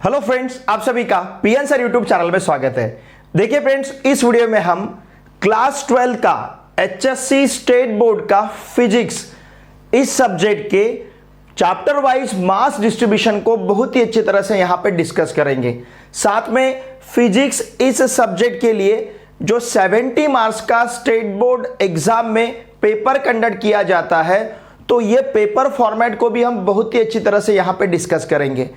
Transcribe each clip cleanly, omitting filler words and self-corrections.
Hello friends, आप सभी का पीएन सर यूट्यूब चैनल में स्वागत है। देखिए फ्रेंड्स, इस वीडियो में हम क्लास 12 का एचएससी स्टेट बोर्ड का फिजिक्स इस सब्जेक्ट के चैप्टर वाइज मास डिस्ट्रीब्यूशन को बहुत ही अच्छी तरह से यहां पे डिस्कस करेंगे। साथ में फिजिक्स इस सब्जेक्ट के लिए जो 70 मार्क्स का स्टेट बोर्ड एग्जाम में पेपर कंडक्ट किया जाता है, तो ये पेपर फॉर्मेट को भी हम बहुत ही अच्छी तरह से यहां पे डिस्कस करेंगे।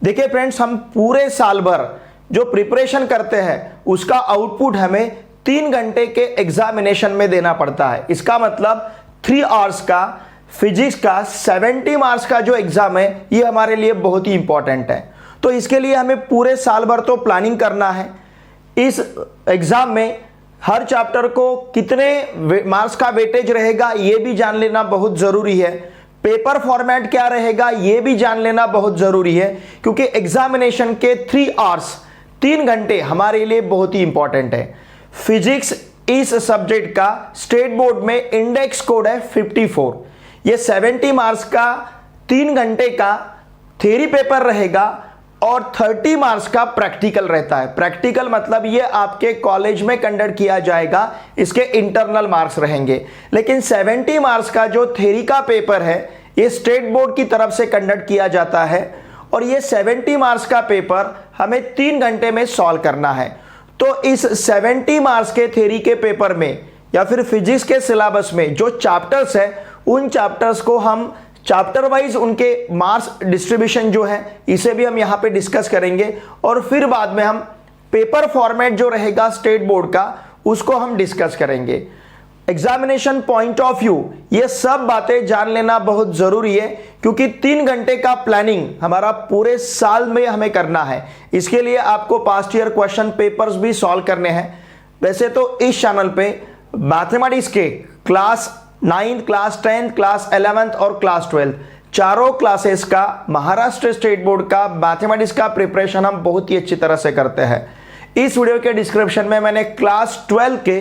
देखिए फ्रेंड्स, हम पूरे साल भर जो प्रिपरेशन करते हैं उसका आउटपुट हमें 3 घंटे के एग्जामिनेशन में देना पड़ता है। इसका मतलब 3 आवर्स का फिजिक्स का 70 मार्क्स का जो एग्जाम है ये हमारे लिए बहुत ही इंपॉर्टेंट है। तो इसके लिए हमें पूरे साल भर तो प्लानिंग करना है। इस एग्जाम में हर चैप्टर को कितने मार्क्स का वेटेज रहेगा ये भी जान लेना बहुत जरूरी है। पेपर फॉर्मेट क्या रहेगा ये भी जान लेना बहुत जरूरी है, क्योंकि एग्जामिनेशन के 3 आवर्स 3 घंटे हमारे लिए बहुत ही इंपॉर्टेंट है। फिजिक्स इस सब्जेक्ट का स्टेट बोर्ड में इंडेक्स कोड है 54। ये 70 मार्क्स का 3 घंटे का थ्योरी पेपर रहेगा और 30 मार्क्स का प्रैक्टिकल रहता है। प्रैक्टिकल मतलब ये आपके कॉलेज में कंडक्ट किया जाएगा, इसके इंटरनल मार्क्स रहेंगे। लेकिन 70 मार्क्स का जो थ्योरी का पेपर है ये स्टेट बोर्ड की तरफ से कंडक्ट किया जाता है और ये 70 मार्क्स का पेपर हमें 3 घंटे में सॉल्व करना है। तो इस 70 मार्क्स के थ्योरी के पेपर में या फिर फिजिक्स के सिलेबस में जो चैप्टर्स है उन चैप्टर्स को हम चैप्टर वाइज उनके मार्क्स डिस्ट्रीब्यूशन जो है इसे भी हम यहां पे डिस्कस करेंगे और फिर बाद में हम पेपर फॉर्मेट जो रहेगा स्टेट बोर्ड का उसको हम डिस्कस करेंगे। एग्जामिनेशन पॉइंट ऑफ व्यू ये सब बातें जान लेना बहुत जरूरी है, क्योंकि 3 घंटे का प्लानिंग हमारा पूरे साल में हमें करना है। इसके लिए आपको पास्ट ईयर क्वेश्चन पेपर्स भी सॉल्व करने हैं। वैसे तो इस चैनल पे मैथमेटिक्स के क्लास 9, क्लास 10, क्लास 11 और क्लास 12 चारों क्लासेस का महाराष्ट्र स्टेट बोर्ड का मैथमेटिक्स का प्रिपरेशन हम बहुत ही अच्छी तरह से करते हैं। इस वीडियो के डिस्क्रिप्शन में मैंने क्लास 12 के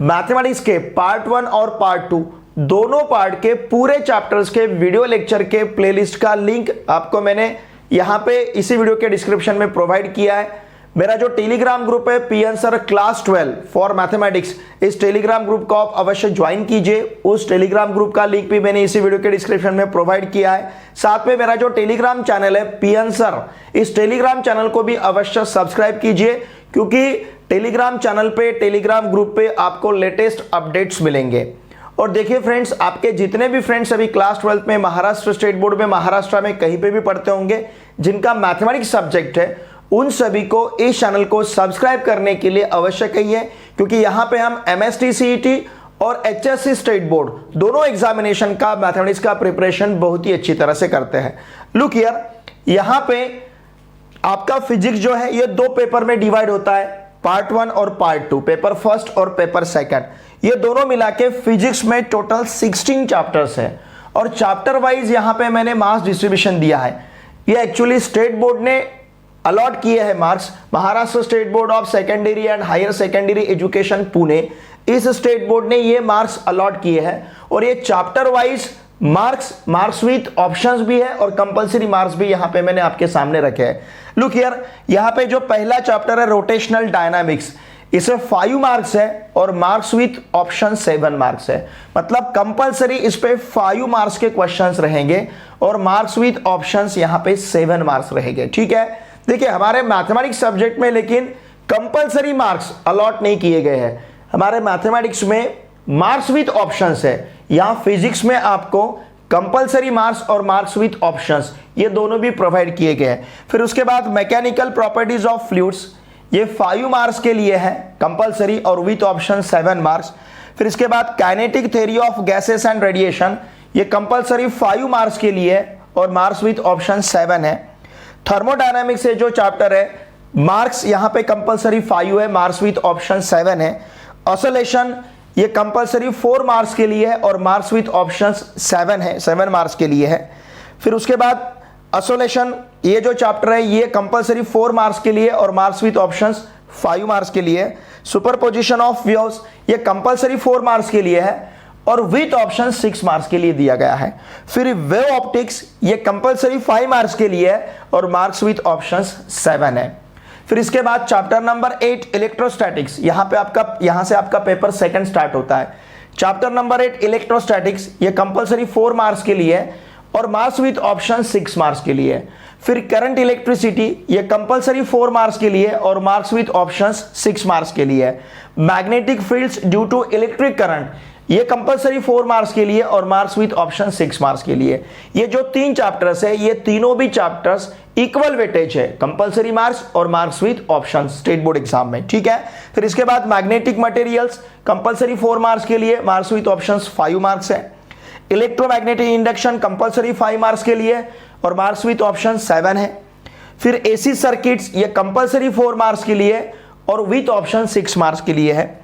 मैथमेटिक्स के पार्ट 1 और पार्ट 2 दोनों पार्ट के पूरे चैप्टर्स के वीडियो लेक्चर के प्लेलिस्ट का लिंक आपको मैंने यहां पे इसी वीडियो के डिस्क्रिप्शन में प्रोवाइड किया है। मेरा जो टेलीग्राम ग्रुप है PN sir class 12 for mathematics, इस टेलीग्राम ग्रुप को आप अवश्य ज्वाइन कीजिए। उस टेलीग्राम ग्रुप का लिंक भी मैंने इसी वीडियो के डिस्क्रिप्शन में प्रोवाइड किया है। साथ में मेरा जो टेलीग्राम चैनल है पीएन सर, इस टेलीग्राम चैनल को भी अवश्य सब्सक्राइब कीजिए, क्योंकि टेलीग्राम चैनल पे टेलीग्राम ग्रुप पे आपको लेटेस्ट अपडेट्स मिलेंगे। और देखिए फ्रेंड्स, आपके जितने भी फ्रेंड्स अभी क्लास 12 में महाराष्ट्र स्टेट बोर्ड में महाराष्ट्र में कहीं पे भी पढ़ते होंगे जिनका मैथमेटिक्स सब्जेक्ट है, उन सभी को इस चैनल को सब्सक्राइब करने के लिए अवश्य कहिए, क्योंकि यहां पे हम एमएसटी सीईटी और एचएससी स्टेट बोर्ड दोनों एग्जामिनेशन का मैथमेटिक्स का प्रिपरेशन बहुत ही अच्छी तरह से करते हैं। लुक हियर, यहां पे आपका फिजिक्स जो है ये 2 पेपर में डिवाइड होता है, पार्ट 1 और पार्ट 2, पेपर फर्स्ट और पेपर सेकंड। ये दोनों मिला के फिजिक्स में टोटल 16 चैप्टर्स है और चैप्टर वाइज यहां पे मैंने मार्क्स डिस्ट्रीब्यूशन दिया है। ये एक्चुअली स्टेट बोर्ड ने अलॉट किए हैं marks. Maharashtra state board of secondary and higher secondary education Pune, इस स्टेट बोर्ड ने ये मार्क्स अलॉट किए हैं और ये chapter wise marks with options भी है और कंपलसरी मार्क्स भी यहां पे मैंने आपके सामने रखे हैं। लुक हियर, यहां पे जो पहला चैप्टर है रोटेशनल डायनामिक्स, इसे 5 मार्क्स है और मार्क्स विथ ऑप्शन 7 मार्क्स है। मतलब कंपलसरी इस पे 5 मार्क्स के क्वेश्चंस रहेंगे और मार्क्स विथ ऑप्शंस यहां पे 7 मार्क्स रहेंगे। ठीक है, देखिए हमारे मैथमेटिक्स सब्जेक्ट में लेकिन कंपलसरी मार्क्स अलॉट नहीं किए गए हैं। हमारे मैथमेटिक्स में मार्क्स विथ ऑप्शंस है, यहां फिजिक्स में आपको कंपलसरी मार्क्स और मार्क्स विथ ऑप्शंस ये दोनों भी प्रोवाइड किए गए हैं। फिर उसके बाद मैकेनिकल प्रॉपर्टीज ऑफ फ्लूइड्स, ये 5 मार्क्स के लिए है कंपलसरी और विथ ऑप्शन 7 मार्क्स। फिर इसके बाद kinetic theory of gases and radiation, ये कंपलसरी 5 मार्क्स के लिए है और मार्क्स विथ ऑप्शन 7 है। थर्मोडायनामिक्स से जो चैप्टर है मार्क्स यहां पे कंपलसरी 5 है, मार्क्स विथ ऑप्शन 7 है। ऑसिलेशन ये कंपलसरी 4 मार्क्स के लिए है और मार्क्स विथ ऑप्शंस 7 है, 7 मार्क्स के लिए है। फिर उसके बाद ऑसिलेशन ये जो चैप्टर है ये कंपलसरी 4 मार्क्स के लिए और मार्क्स विथ ऑप्शंस 5 मार्क्स के लिए। सुपरपोजिशन ऑफ वेव्स ये कंपलसरी 4 मार्क्स के लिए है और विथ ऑप्शन 6 मार्क्स के लिए दिया गया है। फिर वेव ऑप्टिक्स ये कंपलसरी 5 मार्क्स के लिए है और मार्क्स विथ ऑप्शंस 7 है। फिर इसके बाद चैप्टर नंबर 8 इलेक्ट्रोस्टैटिक्स, यहां से आपका पेपर सेकंड स्टार्ट होता है। चैप्टर नंबर 8 इलेक्ट्रोस्टैटिक्स ये कंपलसरी 4 मार्क्स के लिए है और मार्क्स विथ ऑप्शन 6 मार्क्स के लिए है। फिर करंट इलेक्ट्रिसिटी ये कंपलसरी 4 मार्क्स के लिए और मार्क्स विथ ऑप्शंस 6 मार्क्स के लिए है। Magnetic fields due to electric current ये कंपलसरी 4 मार्क्स के लिए और मार्क्स विथ ऑप्शन 6 मार्क्स के लिए। ये जो 3 चैप्टर्स है ये तीनों भी चैप्टर्स इक्वल वेटेज है, कंपलसरी मार्क्स और marks with option state board exam में, ठीक है। फिर इसके बाद मैग्नेटिक मटेरियल्स कंपलसरी 4 मार्क्स के लिए, मार्क्स विथ ऑप्शंस 5 मार्क्स है। इलेक्ट्रोमैग्नेटिक इंडक्शन कंपलसरी 5 मार्क्स के लिए और मार्क्स विथ ऑप्शन 7 है। फिर एसी सर्किट्स ये कंपलसरी 4 मार्क्स के लिए और विथ ऑप्शन 6 मार्क्स के लिए है।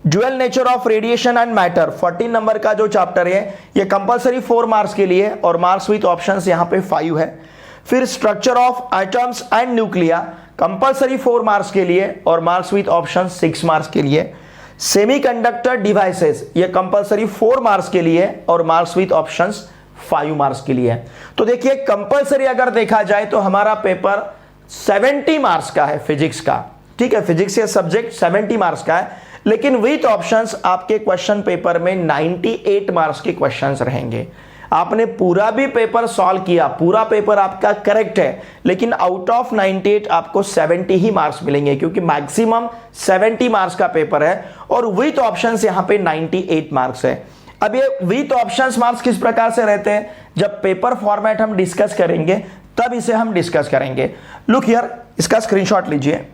Dual nature of radiation and matter 14 number का जो चैप्टर है ये कंपलसरी 4 मार्क्स के लिए और मार्क्स विथ ऑप्शंस यहां पे 5 है। फिर structure of atoms and nuclei compulsory 4 marks के लिए और मार्क्स विथ ऑप्शन 6 मार्क्स के लिए। सेमीकंडक्टर डिवाइसेस ये कंपलसरी 4 मार्क्स के लिए और मार्क्स विथ ऑप्शंस 5 मार्क्स के लिए। तो देखिए कंपलसरी अगर देखा जाए तो हमारा पेपर 70 मार्क्स का है फिजिक्स का, ठीक है। फिजिक्स ये सब्जेक्ट 70 मार्क्स का है, लेकिन विथ ऑप्शंस आपके क्वेश्चन पेपर में 98 मार्क्स के क्वेश्चंस रहेंगे। आपने पूरा भी पेपर सॉल्व किया, पूरा पेपर आपका करेक्ट है, लेकिन आउट ऑफ 98 आपको 70 ही मार्क्स मिलेंगे क्योंकि मैक्सिमम 70 मार्क्स का पेपर है और विथ ऑप्शंस यहां पे 98 मार्क्स है। अब ये विथ ऑप्शंस मार्क्स किस प्रकार से रहते हैं, जब पेपर फॉर्मेट हम डिस्कस करेंगे तब इसे हम डिस्कस करेंगे। लुक हियर, इसका स्क्रीनशॉट लीजिए।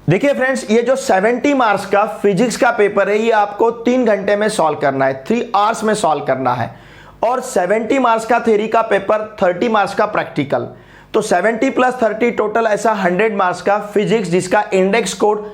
देखिए फ्रेंड्स, ये जो 70 मार्क्स का फिजिक्स का पेपर है ये आपको 3 घंटे में सॉल्व करना है, 3 आवर्स में सॉल्व करना है। और 70 मार्क्स का थ्योरी का पेपर, 30 मार्क्स का प्रैक्टिकल, तो 70 + 30 टोटल ऐसा 100 मार्क्स का फिजिक्स जिसका इंडेक्स कोड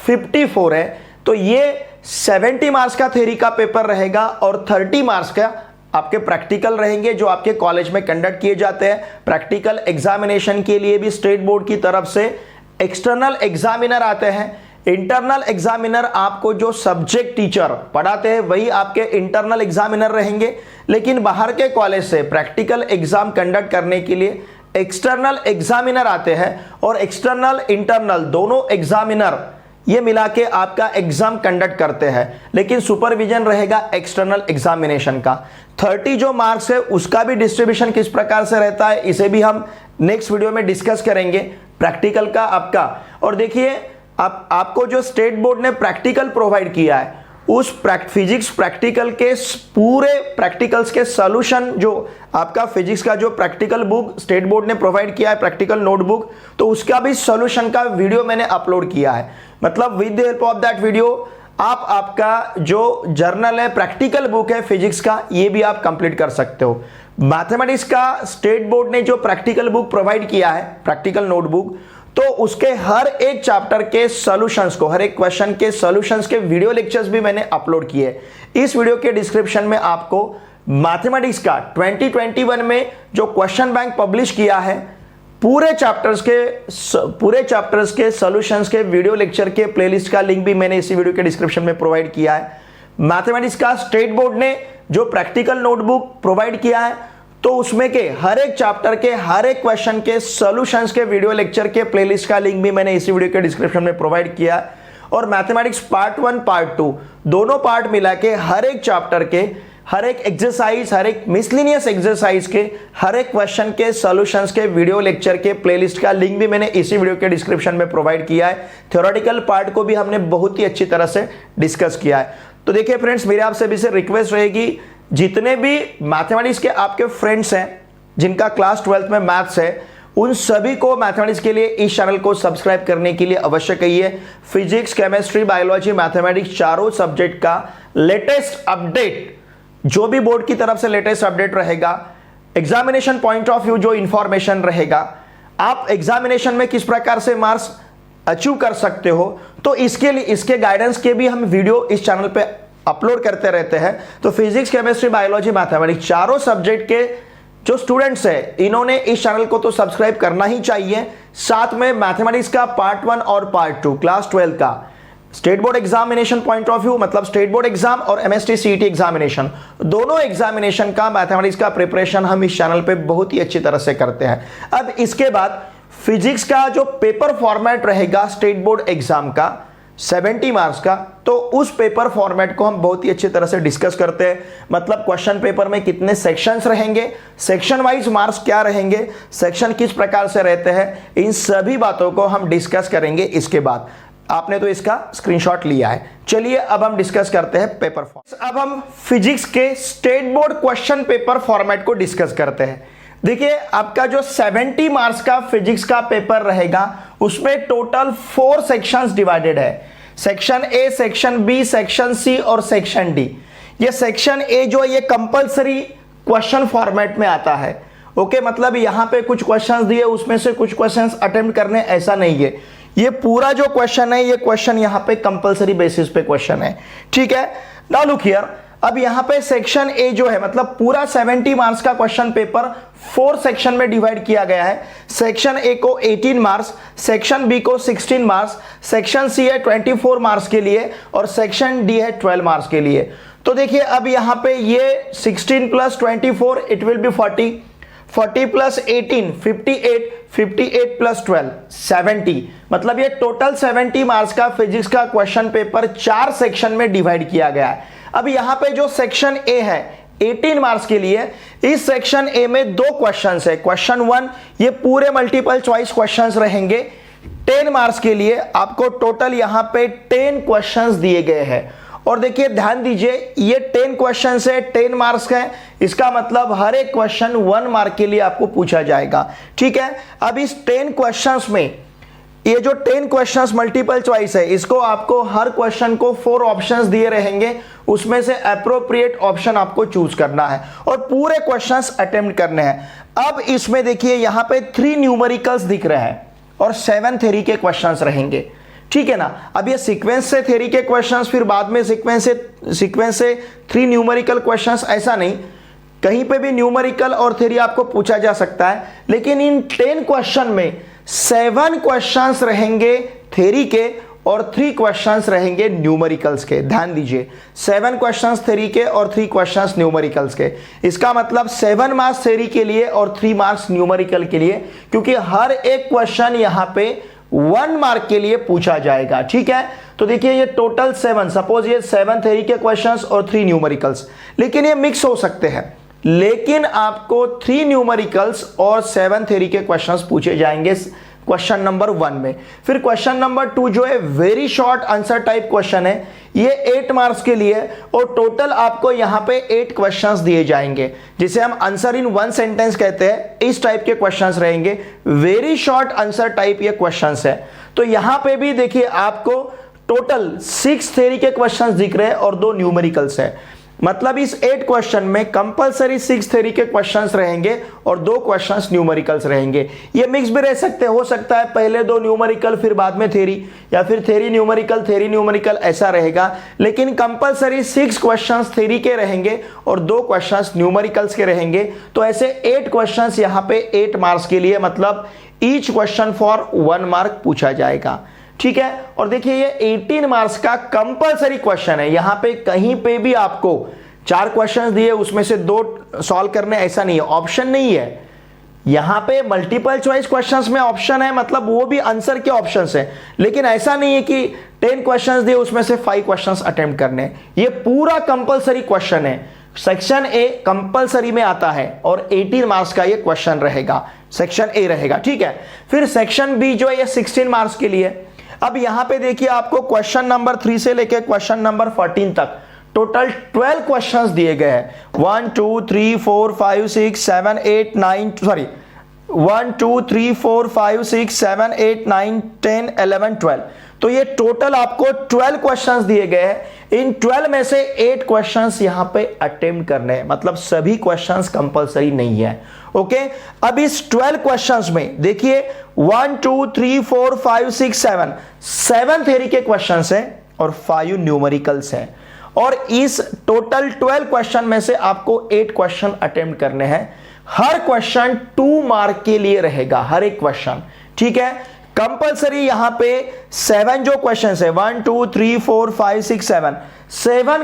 54 है। तो ये 70 मार्क्स का थ्योरी का पेपर रहेगा और 30 मार्क्स का आपके प्रैक्टिकल रहेंगे जो आपके कॉलेज में कंडक्ट किए जाते हैं। प्रैक्टिकल एग्जामिनेशन के लिए भी स्टेट बोर्ड की तरफ से एक्सटर्नल एग्जामिनर आते हैं। इंटरनल एग्जामिनर आपको जो सब्जेक्ट टीचर पढ़ाते हैं वही आपके इंटरनल एग्जामिनर रहेंगे, लेकिन बाहर के कॉलेज से प्रैक्टिकल एग्जाम कंडक्ट करने के लिए एक्सटर्नल एग्जामिनर आते हैं और एक्सटर्नल इंटरनल दोनों एग्जामिनर ये मिला के आपका एग्जाम कंडक्ट करते हैं, लेकिन सुपरविजन रहेगा एक्सटर्नल एग्जामिनेशन का। 30 जो मार्क्स है उसका भी डिस्ट्रीब्यूशन किस प्रकार से रहता है इसे भी हम नेक्स्ट वीडियो में डिस्कस करेंगे, प्रैक्टिकल का आपका। और देखिए आपको जो स्टेट बोर्ड ने प्रैक्टिकल प्रोवाइड किया है उस फिजिक्स प्रैक्टिकल के पूरे प्रैक्टिकल्स के सॉल्यूशन, जो आपका फिजिक्स का जो प्रैक्टिकल बुक स्टेट बोर्ड ने प्रोवाइड किया है, प्रैक्टिकल नोटबुक, तो उसका भी सॉल्यूशन का वीडियो मैंने अपलोड किया है। मतलब with the help of that video आप आपका जो जर्नल है, प्रैक्टिकल बुक है फिजिक्स का, ये भी आप कंप्लीट कर सकते हो। मैथमेटिक्स का स्टेट बोर्ड ने जो प्रैक्टिकल बुक प्रोवाइड किया है, प्रैक्टिकल नोटबुक, तो उसके हर एक चैप्टर के सॉल्यूशंस को, हर एक क्वेश्चन के सॉल्यूशंस के वीडियो लेक्चर्स भी मैंने अपलोड किए। इस वीडियो के डिस्क्रिप्शन में आपको मैथमेटिक्स का 2021 में जो क्वेश्चन बैंक पब्लिश किया है पूरे चैप्टर्स के सॉल्यूशंस के वीडियो लेक्चर के प्लेलिस्ट का लिंक भी मैंने इसी वीडियो के डिस्क्रिप्शन में प्रोवाइड किया है। मैथमेटिक्स का स्टेट बोर्ड ने जो प्रैक्टिकल नोटबुक प्रोवाइड किया है तो उसमें के हर एक चैप्टर के हर एक क्वेश्चन के सॉल्यूशंस के वीडियो लेक्चर के प्लेलिस्ट का लिंक भी मैंने इसी वीडियो के डिस्क्रिप्शन में प्रोवाइड किया है। और मैथमेटिक्स पार्ट 1 पार्ट 2 दोनों पार्ट मिला के हर एक चैप्टर के हर एक एक्सरसाइज, हर एक मिसलिनियस एक्सरसाइज के हर एक क्वेश्चन के सॉल्यूशंस के वीडियो लेक्चर के प्लेलिस्ट का लिंक भी मैंने इसी वीडियो के डिस्क्रिप्शन में प्रोवाइड किया है। थ्योरेटिकल पार्ट को भी हमने बहुत ही अच्छी तरह से डिस्कस किया है। तो देखिए फ्रेंड्स, मेरे आपसे भी से रिक्वेस्ट रहेगी, जितने भी मैथमेटिक्स के आपके फ्रेंड्स हैं जिनका क्लास 12th में मैथ्स है, उन सभी को मैथमेटिक्स के लिए इस चैनल को सब्सक्राइब करने के लिए अवश्य कहिए। फिजिक्स, केमिस्ट्री, बायोलॉजी, मैथमेटिक्स चारों सब्जेक्ट का लेटेस्ट अपडेट, जो भी बोर्ड की तरफ से लेटेस्ट अपडेट रहेगा, एग्जामिनेशन पॉइंट ऑफ व्यू जो इंफॉर्मेशन रहेगा, आप एग्जामिनेशन में किस प्रकार से मार्क्स अचीव कर सकते हो, तो इसके लिए इसके गाइडेंस के भी हम वीडियो इस चैनल पे अपलोड करते रहते हैं। तो फिजिक्स, केमिस्ट्री, बायोलॉजी, मैथमेटिक्स चारों सब्जेक्ट के जो स्टूडेंट्स हैं इन्होंने इस चैनल को तो सब्सक्राइब करना ही चाहिए। साथ में मैथमेटिक्स का पार्ट 1 और पार्ट 2 क्लास 12 का state board examination point of view, मतलब स्टेट बोर्ड एग्जाम और एमएसटी सीईटी एग्जामिनेशन, दोनों एग्जामिनेशन का मैथमेटिक्स का प्रिपरेशन हम इस चैनल पे बहुत ही अच्छी तरह से करते हैं। अब इसके बाद फिजिक्स का जो पेपर फॉर्मेट रहेगा स्टेट बोर्ड एग्जाम का 70 मार्क्स का, तो उस पेपर फॉर्मेट को हम बहुत ही अच्छी तरह से डिस्कस करते हैं। मतलब क्वेश्चन पेपर में कितने सेक्शंस रहेंगे, सेक्शन वाइज मार्क्स क्या रहेंगे, सेक्शन किस प्रकार से रहते हैं, इन सभी बातों को हम डिस्कस करेंगे। इसके बाद आपने तो इसका स्क्रीनशॉट लिया है। चलिए अब हम डिस्कस करते हैं पेपर फॉर्मेट। अब हम फिजिक्स के state board question paper format को डिस्कस करते हैं। देखिए आपका जो 70 मार्क्स का फिजिक्स का पेपर रहेगा उसमें टोटल 4 सेक्शंस डिवाइडेड है। Section A, section B, section C और सेक्शन डी। ये सेक्शन ए जो है ये कंपलसरी क्वेश्चन फॉर्मेट में आता है। ओके, मतलब यहां पे कुछ क्वेश्चंस दिए उसमें से कुछ क्वेश्चंस अटेम्प्ट करने, ऐसा नहीं है। ये पूरा जो क्वेश्चन है ये क्वेश्चन यहां पे कंपलसरी बेसिस पे क्वेश्चन है। ठीक है, नाउ लुक हियर। अब यहां पे सेक्शन ए जो है मतलब पूरा 70 मार्क्स का क्वेश्चन पेपर 4 सेक्शन में डिवाइड किया गया है। सेक्शन ए को 18 मार्क्स, सेक्शन बी को 16 मार्क्स, सेक्शन सी है 24 मार्क्स के लिए और सेक्शन डी है 12 मार्क्स के लिए। तो देखिए अब यहां पे ये 16 plus 24 it will be 40, 40 plus 18 58, 58 plus 12 70, मतलब ये टोटल 70 मार्क्स का फिजिक्स का क्वेश्चन पेपर 4 सेक्शन में डिवाइड किया गया है। अब यहां पे जो सेक्शन ए है 18 मार्क्स के लिए, इस सेक्शन ए में 2 क्वेश्चंस है। क्वेश्चन 1 ये पूरे मल्टीपल चॉइस क्वेश्चंस रहेंगे 10 मार्क्स के लिए। आपको टोटल यहां पे 10 क्वेश्चंस दिए गए हैं और देखिए ध्यान दीजिए ये 10 क्वेश्चंस है, 10 मार्क्स है, इसका मतलब हर एक क्वेश्चन 1 मार्क के लिए आपको पूछा जाएगा। ठीक है, अब इस 10 क्वेश्चंस में ये जो 10 क्वेश्चंस मल्टीपल चॉइस है, इसको आपको हर क्वेश्चन को 4 ऑप्शंस दिए रहेंगे, उसमें से अप्रोप्रिएट ऑप्शन आपको चूज करना है और पूरे क्वेश्चंस अटेम्प्ट करने हैं। अब इसमें देखिए यहां पे 3 न्यूमेरिकल्स दिख रहे हैं और 7 थ्योरी के क्वेश्चंस रहेंगे। ठीक है ना, अब ये सीक्वेंस से थ्योरी के क्वेश्चंस, फिर बाद में सीक्वेंस से 3 न्यूमेरिकल क्वेश्चंस, ऐसा नहीं, कहीं पे भी न्यूमेरिकल और थ्योरी आपको पूछा जा सकता है। लेकिन इन 10 क्वेश्चन में 7 क्वेश्चंस रहेंगे थ्योरी के और 3 क्वेश्चंस रहेंगे न्यूमेरिकल्स के। ध्यान दीजिए 7 क्वेश्चंस थ्योरी के और 3 क्वेश्चंस न्यूमेरिकल्स के। इसका मतलब 7 मार्क्स थ्योरी के लिए और 3 मार्क्स न्यूमेरिकल के लिए, क्योंकि हर एक क्वेश्चन यहां पे 1 मार्क के लिए पूछा जाएगा। ठीक है, तो देखिए ये टोटल 7, सपोज ये 7 थ्योरी के क्वेश्चंस और 3 न्यूमेरिकल्स, लेकिन ये मिक्स हो सकते हैं। लेकिन आपको 3 न्यूमेरिकल्स और 7 थ्योरी के क्वेश्चंस पूछे जाएंगे क्वेश्चन नंबर 1 में। फिर क्वेश्चन नंबर 2 जो है very short answer type question है, ये 8 मार्क्स के लिए और टोटल आपको यहां पे 8 क्वेश्चंस दिए जाएंगे, जिसे हम आंसर इन 1 सेंटेंस कहते हैं। इस टाइप के क्वेश्चंस रहेंगे, वेरी शॉर्ट आंसर टाइप ये क्वेश्चंस है। तो यहां पे भी देखिए आपको टोटल 6 थ्योरी के क्वेश्चंस दिख रहे हैं और 2 न्यूमेरिकल्स है। मतलब इस 8 क्वेश्चन में कंपलसरी 6 थ्योरी के क्वेश्चंस रहेंगे और 2 क्वेश्चंस न्यूमेरिकल्स रहेंगे। ये मिक्स भी रह सकते हैं, हो सकता है पहले 2 न्यूमेरिकल फिर बाद में थ्योरी, या फिर थ्योरी न्यूमेरिकल ऐसा रहेगा। लेकिन कंपलसरी 6 क्वेश्चंस थ्योरी के रहेंगे और 2 क्वेश्चंस न्यूमेरिकल्स के रहेंगे। तो ऐसे 8 क्वेश्चंस यहां पे 8 मार्क्स के लिए, मतलब ईच क्वेश्चन फॉर 1 मार्क पूछा जाएगा। ठीक है, और देखिए ये 18 मार्क्स का कंपलसरी क्वेश्चन है। यहां पे कहीं पे भी आपको 4 क्वेश्चंस दिए उसमें से 2 सॉल्व करने, ऐसा नहीं है, ऑप्शन नहीं है। यहां पे मल्टीपल चॉइस क्वेश्चंस में ऑप्शन है, मतलब वो भी आंसर के ऑप्शंस है, लेकिन ऐसा नहीं है कि 10 क्वेश्चंस दिए उसमें से 5 क्वेश्चंस अटेम्प्ट करने। ये पूरा कंपलसरी क्वेश्चन है। सेक्शन ए कंपलसरी में आता है और 18 मार्क्स का ये क्वेश्चन रहेगा, सेक्शन ए रहेगा। ठीक है, फिर सेक्शन बी जो है ये 16 मार्क्स के लिए। अब यहां पे देखिए आपको क्वेश्चन नंबर 3 से लेके क्वेश्चन नंबर 14 तक टोटल 12 क्वेश्चंस दिए गए हैं। 1 2 3 4 5 6 7 8 9 सॉरी 1 2 3 4 5 6 7 8 9 10 11 12। तो ये टोटल आपको 12 क्वेश्चंस दिए गए हैं। इन 12 में से 8 क्वेश्चंस यहां पे अटेम्प्ट करने हैं, मतलब सभी क्वेश्चंस कंपलसरी नहीं है। ओके, अब इस 12 क्वेश्चंस में देखिए 1 2 3 4 5 6 7 थ्योरी के क्वेश्चंस हैं और 5 न्यूमेरिकल्स हैं। और इस टोटल 12 क्वेश्चन में से आपको 8 क्वेश्चन अटेम्प्ट करने हैं। हर क्वेश्चन 2 मार्क के लिए रहेगा, हर एक क्वेश्चन। ठीक है, कंपलसरी यहां पे 7 जो क्वेश्चंस है 1 2 3 4 5 6 7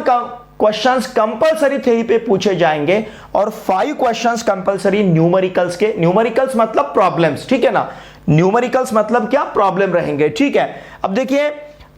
क्वेश्चंस कंपलसरी थ्योरी पे पूछे जाएंगे और 5 क्वेश्चंस कंपलसरी न्यूमेरिकल्स के। न्यूमेरिकल्स मतलब प्रॉब्लम्स, ठीक है ना, न्यूमेरिकल्स मतलब क्या, प्रॉब्लम रहेंगे, ठीक है। अब देखिए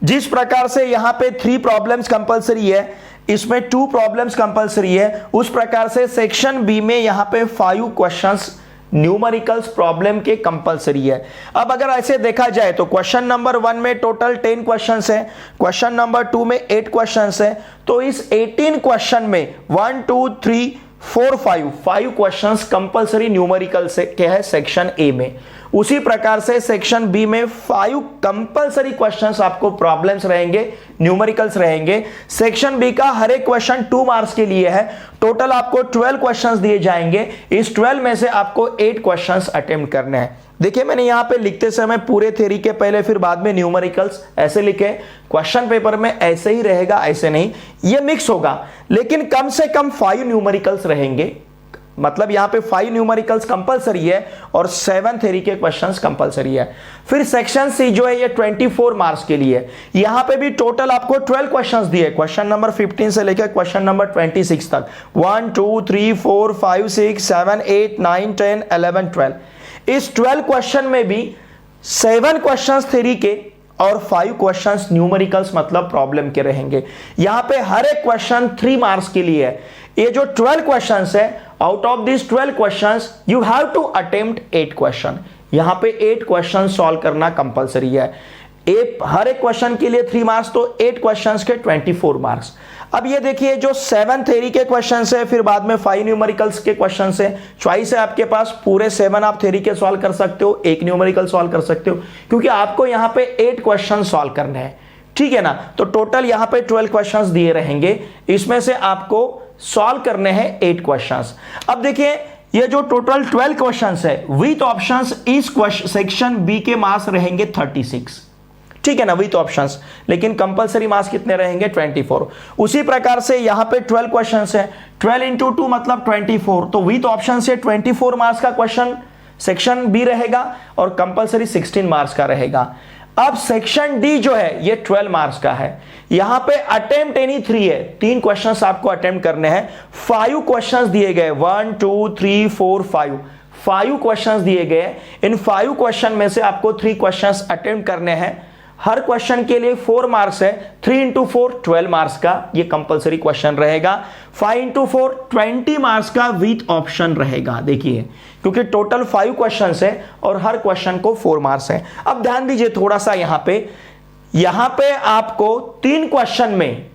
जिस प्रकार से यहां पे 3 प्रॉब्लम्स कंपलसरी है, इसमें 2 प्रॉब्लम्स कंपलसरी है, उस प्रकार से सेक्शन बी में यहां पे 5 क्वेश्चंस न्यूमेरिकल्स प्रॉब्लम के कंपलसरी है। अब अगर ऐसे देखा जाए तो क्वेश्चन नंबर 1 में टोटल 10 क्वेश्चंस है, क्वेश्चन नंबर 2 में 8 क्वेश्चंस है, तो इस 18 क्वेश्चन में 1 2 3 4 5 क्वेश्चंस कंपलसरी न्यूमेरिकल से के है सेक्शन ए में। उसी प्रकार से सेक्शन बी में 5 कंपलसरी क्वेश्चंस आपको प्रॉब्लम्स रहेंगे, न्यूमेरिकल्स रहेंगे। सेक्शन बी का हर एक क्वेश्चन 2 मार्क्स के लिए है। टोटल आपको 12 क्वेश्चंस दिए जाएंगे, इस 12 में से आपको 8 क्वेश्चंस अटेम्प्ट करने हैं। देखिए मैंने यहां पे लिखते समय पूरे थ्योरी के पहले फिर बाद में न्यूमेरिकल्स ऐसे लिखे, क्वेश्चन पेपर में ऐसे ही रहेगा, ऐसे नहीं, ये मिक्स होगा, लेकिन कम से कम 5 न्यूमेरिकल्स रहेंगे। मतलब यहां पे 5 न्यूमेरिकल्स कंपलसरी है और 7 थ्योरी के क्वेश्चंस कंपलसरी है। फिर सेक्शन सी जो है ये 24 मार्क्स के लिए, यहां पे भी टोटल आपको 12 क्वेश्चंस दिए, क्वेश्चन नंबर 15 से लेकर क्वेश्चन नंबर 26 तक, 1 2 3 4 5 6 7 8 9 10 11 12। इस 12 क्वेश्चन में भी 7 क्वेश्चंस थ्योरी के और 5 क्वेश्चंस न्यूमेरिकल्स मतलब प्रॉब्लम के रहेंगे। यहां पे हर एक क्वेश्चन 3 मार्क्स के लिए है। ये जो 12 क्वेश्चंस है, out of this 12 questions you have to attempt 8 question. यहां पे 8 क्वेश्चन सॉल्व करना कंपलसरी है। हर एक क्वेश्चन के लिए 3 मार्क्स, तो 8 क्वेश्चंस के 24 मार्क्स। अब ये देखिए जो 7 थ्योरी के क्वेश्चंस है, फिर बाद में 5 न्यूमेरिकल्स के क्वेश्चंस है, चॉइस है आपके पास, पूरे 7 आप थ्योरी के सॉल्व कर सकते हो, 1 न्यूमेरिकल सॉल्व कर सकते हो, क्योंकि आपको यहां पे 8 क्वेश्चन सॉल्व करने हैं, ठीक है ना। तो टोटल यहां पे 12 क्वेश्चंस दिए रहेंगे, इसमें से आपको सॉल्व करने हैं 8 क्वेश्चंस। अब देखिए ये जो टोटल 12 क्वेश्चंस है विथ ऑप्शंस, इस सेक्शन बी के मार्क्स रहेंगे 36, ठीक है ना, विथ ऑप्शंस, लेकिन कंपलसरी मार्क्स कितने रहेंगे 24। उसी प्रकार से यहां पे 12 क्वेश्चंस है, 12 इंटू 2 मतलब 24, तो विथ ऑप्शन से 24 मार्क्स का क्वेश्चन सेक्शन बी रहेगा और कंपलसरी 16 मार्क्स का रहेगा। अब सेक्शन डी जो है ये 12 मार्क्स का है, यहां पे अटेम्प्ट एनी 3 है, 3 क्वेश्चंस आपको अटेम्प्ट करने हैं। 5 क्वेश्चंस दिए गए, 1 2 3 4 5 क्वेश्चंस दिए गए। इन 5 क्वेश्चन में से आपको 3 क्वेश्चंस अटेम्प्ट करने हैं। हर क्वेश्चन के लिए 4 मार्क्स है, 3 इंटू 4 12 मार्क्स का ये कंपलसरी क्वेश्चन रहेगा। 5 इंटू 4 20 मार्क्स का विथ ऑप्शन रहेगा। देखिए क्योंकि टोटल 5 क्वेश्चंस है और हर क्वेश्चन को 4 मार्क्स है। अब ध्यान दीजिए थोड़ा सा यहां पे आपको 3 क्वेश्चन में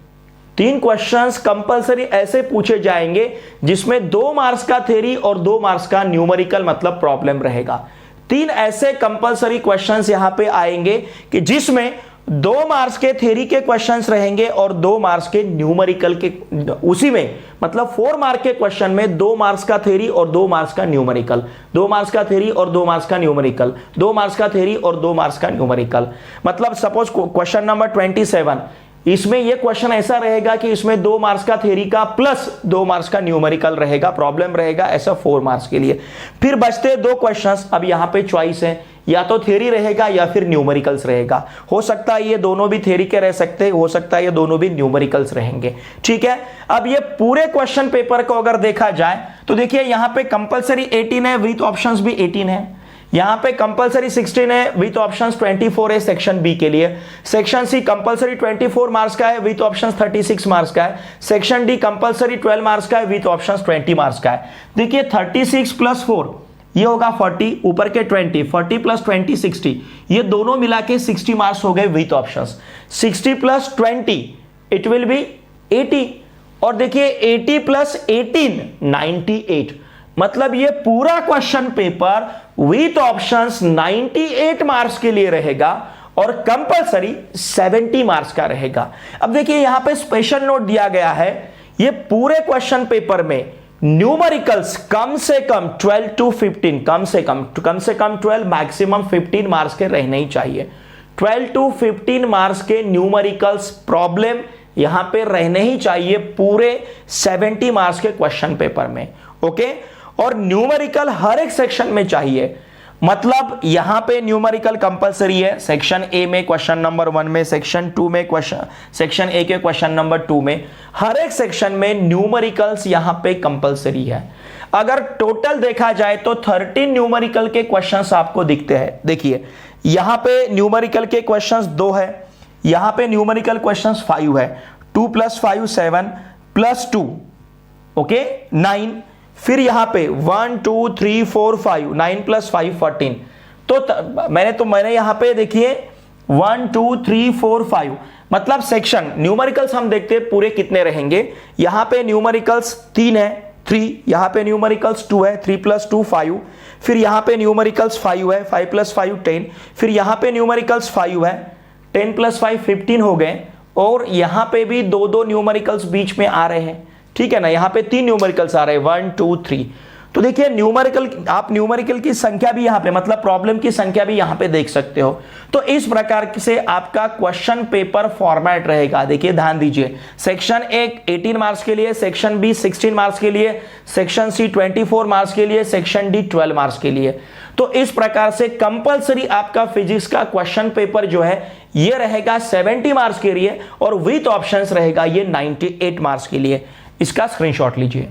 3 क्वेश्चंस कंपलसरी ऐसे पूछे जाएंगे जिसमें 2 मार्क्स का थ्योरी और 2 मार्क्स का न्यूमेरिकल मतलब प्रॉब्लम रहेगा। 3 ऐसे कंपलसरी क्वेश्चंस यहां पे आएंगे कि जिसमें 2 मार्क्स के थ्योरी के क्वेश्चंस रहेंगे और 2 मार्क्स के न्यूमेरिकल के, उसी में मतलब 4 मार्क के क्वेश्चन में 2 मार्क्स का थ्योरी और 2 मार्क्स का न्यूमेरिकल, 2 मार्क्स का थ्योरी और 2 मार्क्स का न्यूमेरिकल, 2 मार्क्स का थ्योरी और 2 मार्क्स का न्यूमेरिकल। मतलब सपोज क्वेश्चन नंबर 27, इसमें यह क्वेश्चन ऐसा रहेगा कि इसमें 2 मार्क्स का थ्योरी का प्लस 2 मार्क्स का न्यूमेरिकल रहेगा, प्रॉब्लम रहेगा, ऐसा 4 मार्क्स के लिए। फिर बचते 2 क्वेश्चंस। अब यहां पे चॉइस है, या तो थ्योरी रहेगा या फिर न्यूमेरिकल्स रहेगा। हो सकता है ये दोनों भी थ्योरी के रह सकते हैं, हो सकता है ये दोनों भी न्यूमेरिकल्स रहेंगे, ठीक है। अब ये पूरे क्वेश्चन पेपर को अगर देखा जाए तो देखिए यहां पे कंपलसरी 18 है, विथ ऑप्शंस भी 18 है। यहां पे कंपलसरी 16 है, विथ ऑप्शंस 24 है सेक्शन बी के लिए। सेक्शन सी कंपलसरी 24 मार्क्स का है, विथ ऑप्शंस 36 मार्क्स का है। सेक्शन डी कंपलसरी 12 मार्क्स का है, विथ ऑप्शंस 20 मार्क्स का है। देखिए 36 प्लस 4 ये होगा 40, ऊपर के 20, 40 प्लस 20 60, ये दोनों मिला के 60 मार्क्स हो गए with options. 60 plus 20 it will be 80, और देखिए 80 प्लस 18 98, मतलब ये पूरा question paper with options 98 marks के लिए रहेगा और कंपलसरी 70 मार्क्स का रहेगा। अब देखिए यहां पे स्पेशल नोट दिया गया है, ये पूरे क्वेश्चन पेपर में न्यूमेरिकल्स कम से कम 12 to 15, कम से कम 12, मैक्सिमम 15 मार्क्स के रहने ही चाहिए। 12 to 15 मार्क्स के न्यूमेरिकल्स प्रॉब्लम यहां पे रहने ही चाहिए पूरे 70 मार्क्स के क्वेश्चन पेपर में, ओके। और न्यूमेरिकल हर एक सेक्शन में चाहिए। मतलब यहां पे न्यूमेरिकल कंपलसरी है सेक्शन ए में क्वेश्चन नंबर 1 में, सेक्शन 2 में, सेक्शन ए के क्वेश्चन नंबर 2 में, हर एक सेक्शन में न्यूमेरिकल्स यहां पे कंपलसरी है। अगर टोटल देखा जाए तो 13 न्यूमेरिकल के क्वेश्चंस आपको दिखते हैं। देखिए यहां पे न्यूमेरिकल के क्वेश्चंस 2 है, यहां पे न्यूमेरिकल क्वेश्चंस 5 है। 2 + 5 7 + 2 ओके 9, फिर यहां पे 1 2 3 4 5 9 + 5 14। तो मैंने यहां पे देखिए 1 2 3 4 5 मतलब सेक्शन न्यूमेरिकल्स हम देखते हैं पूरे कितने रहेंगे। यहां पे न्यूमेरिकल्स 3 है 3, यहां पे न्यूमेरिकल्स 2 है 3 + 2 5, फिर यहां पे न्यूमेरिकल्स 5 है 5 + 5 10, फिर यहां पे न्यूमेरिकल्स 5 है 10 + 5 15 हो गए, और यहां पे भी दो न्यूमेरिकल्स बीच में आ रहे हैं, ठीक है ना। यहां पे 3 न्यूमेरिकल्स आ रहे हैं 1 2 3। तो देखिए न्यूमेरिकल, आप न्यूमेरिकल की संख्या भी यहां पे मतलब प्रॉब्लम की संख्या भी यहां पे देख सकते हो। तो इस प्रकार से आपका क्वेश्चन पेपर फॉर्मेट रहेगा। देखिए ध्यान दीजिए, सेक्शन ए 18 मार्क्स के लिए, सेक्शन बी 16 मार्क्स के लिए, सेक्शन सी 24 मार्क्स के लिए, सेक्शन डी 12 मार्क्स के लिए। तो इस प्रकार से कंपलसरी आपका फिजिक्स का क्वेश्चन पेपर जो है ये रहेगा 70 मार्क्स के लिए, और विथ ऑप्शंस रहेगा ये 98 मार्क्स के लिए। इसका स्क्रीनशॉट लीजिए।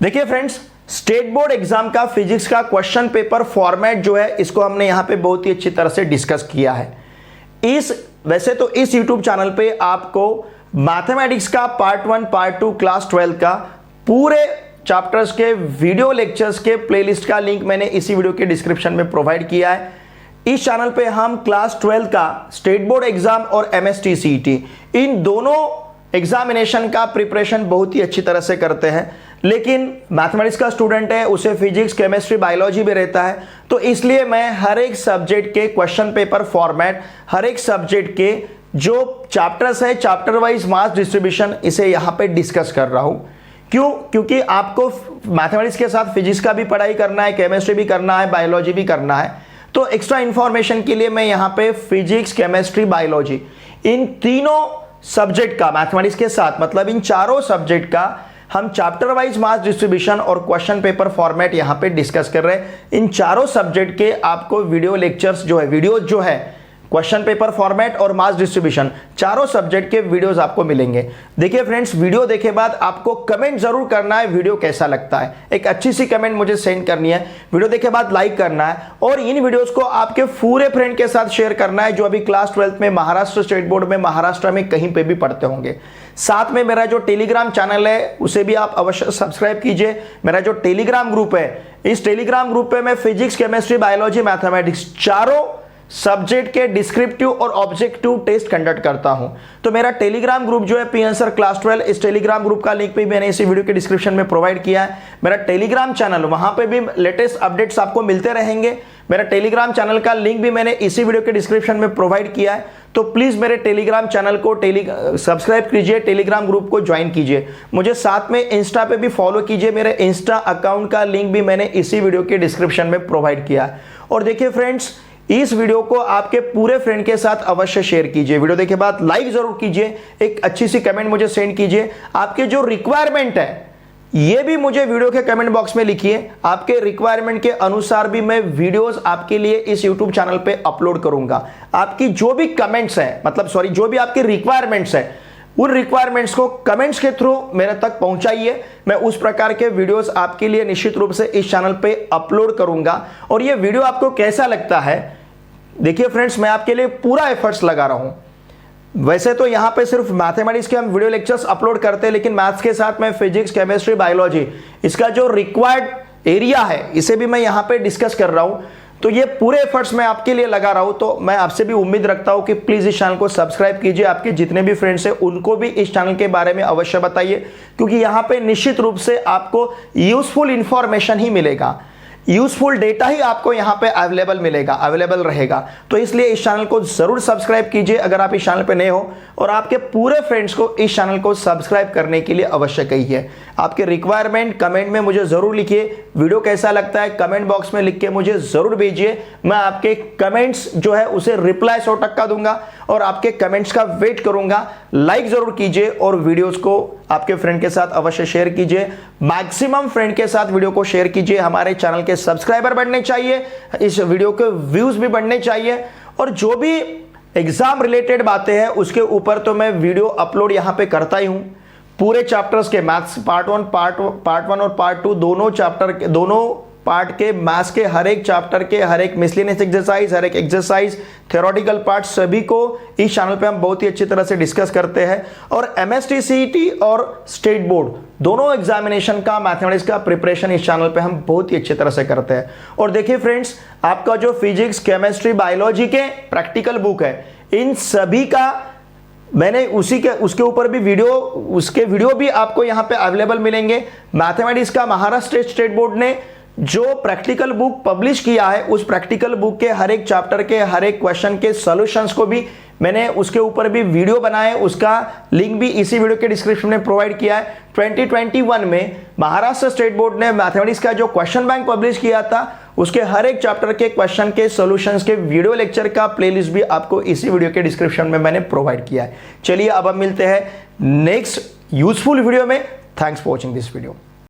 देखिए फ्रेंड्स, स्टेट बोर्ड एग्जाम का फिजिक्स का क्वेश्चन पेपर फॉर्मेट जो है इसको हमने यहां पे बहुत ही अच्छी तरह से डिस्कस किया है। वैसे तो इस YouTube चैनल पे आपको मैथमेटिक्स का पार्ट 1 पार्ट 2 क्लास 12 का पूरे चैप्टर्स के वीडियो लेक्चर्स के प्लेलिस्ट का लिंक मैंने इसी वीडियो के डिस्क्रिप्शन में प्रोवाइड किया है। इस चैनल पे हम क्लास 12 का स्टेट बोर्ड एग्जाम और MST CET इन दोनों एग्जामिनेशन का प्रिपरेशन बहुत ही अच्छी तरह से करते हैं। लेकिन मैथमेटिक्स का स्टूडेंट है, उसे फिजिक्स केमिस्ट्री बायोलॉजी भी रहता है, तो इसलिए मैं हर एक सब्जेक्ट के क्वेश्चन पेपर फॉर्मेट, हर एक सब्जेक्ट के जो चैप्टर्स है चैप्टर वाइज मास डिस्ट्रीब्यूशन इसे यहां पे डिस्कस कर रहा हूं। क्यों? क्योंकि आपको मैथमेटिक्स के साथ फिजिक्स का भी पढ़ाई करना है, केमिस्ट्री भी करना है, बायोलॉजी भी करना है। तो एक्स्ट्रा इंफॉर्मेशन के लिए मैं यहां पे फिजिक्स केमिस्ट्री बायोलॉजी इन तीनों सब्जेक्ट का मैथमेटिक्स के साथ मतलब इन चारों सब्जेक्ट का हम चैप्टर वाइज मास डिस्ट्रीब्यूशन और क्वेश्चन पेपर फॉर्मेट यहां पे डिस्कस कर रहे हैं। इन चारों सब्जेक्ट के आपको वीडियो लेक्चर्स जो है, वीडियोज जो है क्वेश्चन पेपर फॉर्मेट और मास डिस्ट्रीब्यूशन, चारों सब्जेक्ट के वीडियोस आपको मिलेंगे। देखिए फ्रेंड्स, वीडियो देखे बाद आपको कमेंट जरूर करना है वीडियो कैसा लगता है। एक अच्छी सी कमेंट मुझे सेंड करनी है, वीडियो देखे बाद लाइक करना है, और इन वीडियोस को आपके पूरे फ्रेंड के साथ शेयर करना है जो अभी क्लास 12 में महाराष्ट्र स्टेट बोर्ड में महाराष्ट्र में कहीं पे भी पढ़ते होंगे। साथ में मेरा जो टेलीग्राम चैनल है उसे भी आप अवश्य सब्सक्राइब कीजिए। मेरा जो टेलीग्राम ग्रुप है, इस टेलीग्राम ग्रुप पे मैं फिजिक्स केमिस्ट्री बायोलॉजी मैथमेटिक्स चारों सब्जेक्ट के डिस्क्रिप्टिव और ऑब्जेक्टिव टेस्ट कंडक्ट करता हूं। तो मेरा टेलीग्राम ग्रुप जो है पी आंसर क्लास 12, इस टेलीग्राम ग्रुप का लिंक भी मैंने इसी वीडियो के डिस्क्रिप्शन में प्रोवाइड किया है। मेरा टेलीग्राम चैनल, वहां पे भी लेटेस्ट अपडेट्स आपको मिलते रहेंगे। मेरा टेलीग्राम चैनल का लिंक भी मैंने इसी वीडियो के डिस्क्रिप्शन में प्रोवाइड किया है। तो प्लीज मेरे टेलीग्राम चैनल को सब्सक्राइब कीजिए, टेलीग्राम ग्रुप को ज्वाइन कीजिए, मुझे साथ में इंस्टा पे भी फॉलो कीजिए। मेरे इंस्टा अकाउंट का लिंक भी मैंने इसी वीडियो के डिस्क्रिप्शन में प्रोवाइड किया है। और देखिए फ्रेंड्स, इस वीडियो को आपके पूरे फ्रेंड के साथ अवश्य शेयर कीजिए। वीडियो देखे बाद लाइक जरूर कीजिए, एक अच्छी सी कमेंट मुझे सेंड कीजिए। आपके जो रिक्वायरमेंट है ये भी मुझे वीडियो के कमेंट बॉक्स में लिखिए। आपके रिक्वायरमेंट के अनुसार भी मैं वीडियोस आपके लिए इस यूट्यूब चैनल पे अपलोड करूंगा। आपकी जो भी कमेंट्स हैं, मतलब सॉरी, जो भी आपकी रिक्वायरमेंट्स हैं, उन रिक्वायरमेंट्स को कमेंट्स के थ्रू मेरे तक पहुंचाइए। मैं उस प्रकार के वीडियोस आपके लिए निश्चित रूप से इस चैनल पे अपलोड करूंगा। और ये वीडियो आपको कैसा लगता है, देखिए फ्रेंड्स, मैं आपके लिए पूरा एफर्ट्स लगा रहा हूं। वैसे तो यहां पे सिर्फ मैथमेटिक्स के हम वीडियो लेक्चर्स अपलोड करते हैं, लेकिन मैथ्स के साथ मैं फिजिक्स केमिस्ट्री बायोलॉजी इसका जो रिक्वायर्ड एरिया है इसे भी मैं यहां पे डिस्कस कर रहा हूं। तो ये पूरे एफर्ट्स मैं आपके लिए लगा रहा हूं। तो मैं आपसे भी उम्मीद रखता हूं कि प्लीज इस चैनल को सब्सक्राइब कीजिए। आपके जितने भी फ्रेंड्स हैं उनको भी इस चैनल के बारे में अवश्य बताइए, क्योंकि यहां पे निश्चित रूप से आपको यूजफुल इंफॉर्मेशन ही मिलेगा, यूजफुल डेटा ही आपको यहां पे अवेलेबल रहेगा। तो इसलिए इस चैनल को जरूर सब्सक्राइब कीजिए अगर आप इस चैनल पे नए हो, और आपके पूरे फ्रेंड्स को इस चैनल को सब्सक्राइब करने के लिए अवश्य कहिए। आपके रिक्वायरमेंट कमेंट में मुझे जरूर लिखिए। वीडियो कैसा लगता है कमेंट बॉक्स में लिख के मुझे जरूर भेजिए। मैं आपके कमेंट्स जो है उसे रिप्लाई 100% दूंगा और आपके कमेंट्स का वेट करूंगा। लाइक जरूर कीजिए और वीडियोस को आपके फ्रेंड के साथ अवश्य शेयर कीजिए। मैक्सिमम फ्रेंड के साथ वीडियो को शेयर कीजिए। हमारे चैनल के सब्सक्राइबर बढ़ने चाहिए, इस वीडियो के व्यूज भी बढ़ने चाहिए, और जो भी एग्जाम रिलेटेड बातें हैं उसके ऊपर तो मैं वीडियो अपलोड यहां पे करता ही हूं। पूरे चैप्टर्स के मैथ्स पार्ट वन और पार्ट टू दोनों पार्ट के मैथ्स के हर एक चैप्टर के हर एक मिसलेनियस एक्सरसाइज, हर एक एक्सरसाइज, थ्योरेटिकल पार्ट सभी को इस चैनल पे हम बहुत ही अच्छी तरह से डिस्कस करते हैं। और एमएसटी और स्टेट बोर्ड दोनों एग्जामिनेशन का मैथमेटिक्स का प्रिपरेशन इस चैनल पे हम बहुत ही अच्छी तरह से करते हैं। और देखिए फ्रेंड्स, आपका जो फिजिक्स, केमिस्ट्री, बायोलॉजी के प्रैक्टिकल बुक है, इन सभी का मैंने उसके ऊपर भी उसके वीडियो भी आपको यहां पे अवेलेबल मिलेंगे। मैथमेटिक्स का महाराष्ट्र स्टेट बोर्ड ने जो प्रैक्टिकल बुक पब्लिश किया है, उस प्रैक्टिकल बुक के हर एक चैप्टर के हर एक क्वेश्चन के सॉल्यूशंस को भी मैंने उसके ऊपर भी वीडियो बनाए, उसका लिंक भी इसी वीडियो के डिस्क्रिप्शन में प्रोवाइड किया है। 2021 में महाराष्ट्र स्टेट बोर्ड ने मैथमेटिक्स का जो क्वेश्चन बैंक पब्लिश किया था, उसके हर एक चैप्टर के क्वेश्चन के सॉल्यूशंस के वीडियो लेक्चर का प्लेलिस्ट भी आपको इसी वीडियो के डिस्क्रिप्शन में मैंने प्रोवाइड किया है। चलिए अब हम मिलते हैं नेक्स्ट यूजफुल वीडियो में। Thanks for watching this video.